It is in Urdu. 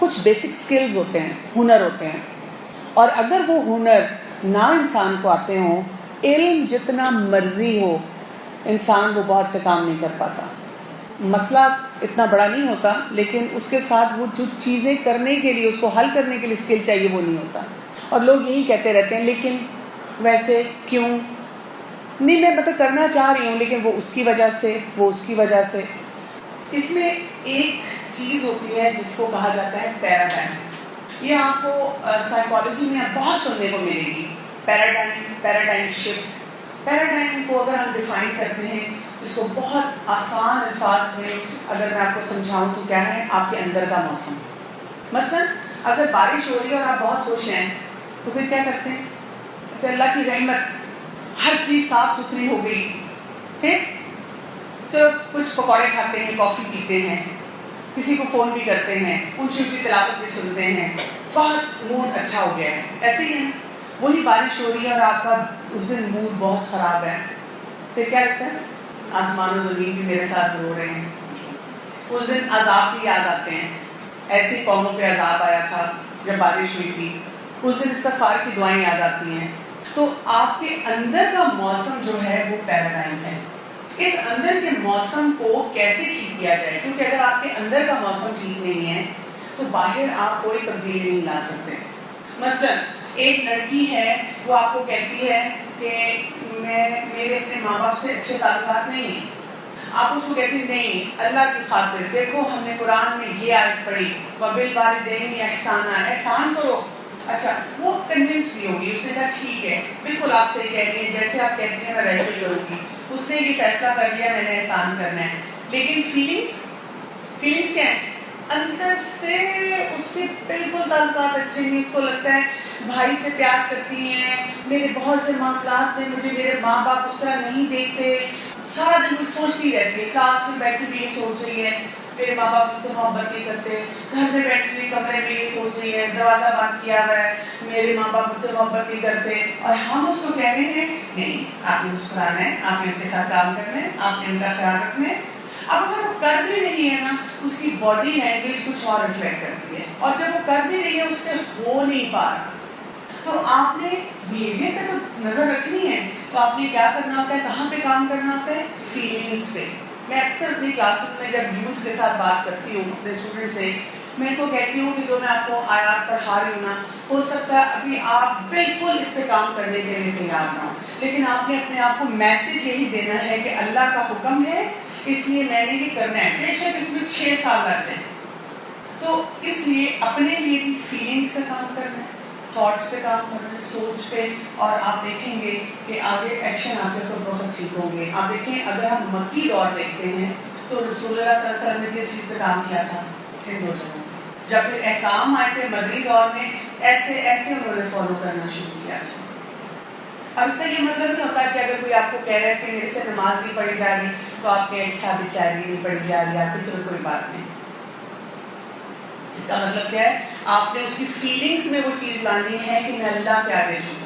کچھ بیسک سکلز ہوتے ہیں، ہنر ہوتے ہیں، اور اگر وہ ہنر نہ انسان کو آتے ہوں، علم جتنا مرضی ہو، انسان وہ بہت سے کام نہیں کر پاتا. مسئلہ اتنا بڑا نہیں ہوتا، لیکن اس کے ساتھ وہ جو چیزیں کرنے کے لیے، اس کو حل کرنے کے لیے اسکل چاہیے، وہ نہیں ہوتا. اور لوگ یہی کہتے رہتے ہیں لیکن ویسے کیوں نہیں، میں مطلب کرنا چاہ رہی ہوں لیکن وہ اس کی وجہ سے، وہ اس کی وجہ سے. اس میں ایک چیز ہوتی ہے جس کو کہا جاتا ہے پیراڈائم. یہ آپ کو سائیکالوجی میں بہت سننے کو ملے گی. Paradigm shift. پیراڈائم کو اگر ہم ڈیفائن کرتے ہیں، اس کو بہت آسان الفاظ میں اگر میں آپ کو سمجھاؤں تو کیا ہے، آپ کے اندر کا موسم. مثلا اگر بارش ہو رہی ہے اور آپ بہت خوش ہیں تو پھر کیا کرتے ہیں کہ اللہ کی رحمت، ہر چیز صاف ستھری ہو گئی، پھر تو کچھ پکوڑے کھاتے ہیں، کافی پیتے ہیں، کسی کو فون بھی کرتے ہیں، اونچی اونچی تلاوت بھی سنتے ہیں، بہت موڈ اچھا ہو گیا ہے. ایسے ہی ہے، وہی بارش ہو رہی ہے اور آپ کا اس دن موڈ بہت خراب ہے، پھر کیا لگتا ہے، آسمان و زمین بھی میرے ساتھ رو رہے ہیں. اس دن عذاب بھی یاد آتے ہیں، ایسی قوموں پہ عذاب آیا تھا جب بارش ہوئی تھی. اس دن استغفار کی دعائیں یاد آتی ہیں. تو آپ کے اندر کا موسم جو ہے وہ پیراڈائم ہے. اس اندر کے موسم کو کیسے ٹھیک کیا جائے، کیونکہ اگر آپ کے اندر کا موسم ٹھیک نہیں ہے تو باہر آپ کوئی تبدیلی نہیں لا سکتے. مثلا ایک لڑکی ہے، وہ آپ کو کہتی ہے کہ میرے اپنے ماں باپ سے اچھے تعلقات نہیں ہیں. آپ اس کو کہتی ہیں نہیں، اللہ کی خاطر دیکھو ہم نے قرآن میں یہ آیت پڑھی، وَبِالْوَالِدَيْنِ احسانا، احسان کرو. اچھا، وہ کنونس بھی ہوگی، اس نے کہا ٹھیک ہے، بالکل آپ سے کہہ رہی ہیں، جیسے آپ کہتی ہیں میں ویسے ہی کروں گی. اس نے یہ فیصلہ کر لیا میں نے احسان کرنا ہے. لیکن فیلنگس کیا ہیں، اندر سے اس کے بالکل تعلقات اچھے نہیں. اس کو لگتا ہے بھائی سے پیار کرتی ہیں، میرے بہت سے معاملات میں مجھے میرے ماں باپ اس طرح نہیں دیکھتے. سارا دن کچھ سوچتی رہتی ہے، کلاس میں بیٹھی بھی یہ سوچ رہی ہے میرے ماں باپ مجھ سے محبت نہیں کرتے، گھر میں بیٹھی ہوئی کمرے میں یہ سوچ رہی ہے دروازہ بند کیا ہوا ہے میرے ماں باپ مجھ سے محبت نہیں کرتے. اور ہم اس کو کہہ رہے ہیں نہیں، آپ نے مسکرانا ہے، آپ نے ان کے ساتھ کام کرنا ہے، آپ نے ان کا خیال رکھنا ہے. اب اگر وہ کر بھی نہیں ہے نا، اس کی باڈی لینگویج کچھ اور ریفلیکٹ کرتی ہے، اور جب وہ کر بھی رہی ہے اس سے ہو نہیں پا رہا. تو آپ نے بیہیویئر پہ تو نظر رکھنی ہے، تو آپ نے کیا کرنا ہوتا ہے، کہاں پہ کام کرنا ہوتا ہے، فیلنگس پہ. میں اکثر اپنی کلاسز میں جب یوتھ کے ساتھ بات کرتی ہوں اپنے اسٹوڈنٹ سے، میں ان کو کہتی ہوں کہ جو میں آپ کو آیات پڑھا رہی ہوں نا، ہو سکتا ہے ابھی آپ بالکل اس پہ کام کرنے کے لیے تیار نہ ہو، لیکن آپ نے اپنے آپ کو میسج یہی دینا ہے کہ اللہ کا حکم ہے اس لیے میں نے یہ کرنا ہے، بے شک اس میں 6 سال لگ جائیں. تو اس لیے اپنے لیے بھی فیلنگس پہ کام کرنا ہے، تھاٹس پہ کام کرنا ہے، سوچ پہ. اور آپ دیکھیں گے کہ آگے ایکشن آپ کے خود بہت ٹھیک ہوں گے. آپ دیکھیں اگر ہم مکی دور دیکھتے ہیں تو رسول اللہ صلی اللہ علیہ وسلم نے کس چیز پہ کام کیا تھا، ان 2 جگہوں. جب پھر احکام آئے تھے مدنی دور میں، ایسے انہوں نے فالو کرنا شروع کیا. اب اس کا یہ مطلب نہیں ہوتا کہ اگر کوئی آپ کو کہہ رہا ہے کہ میرے سے نماز نہیں پڑھی جا رہی تو آپ کے اچھا بیچاری نہیں پڑھی جا رہی، آپ کی چلو کوئی بات نہیں. اس کا مطلب کیا ہے، آپ نے اس کی فیلنگز میں وہ چیز لانی ہے کہ میں اللہ کے آگے جھکوں.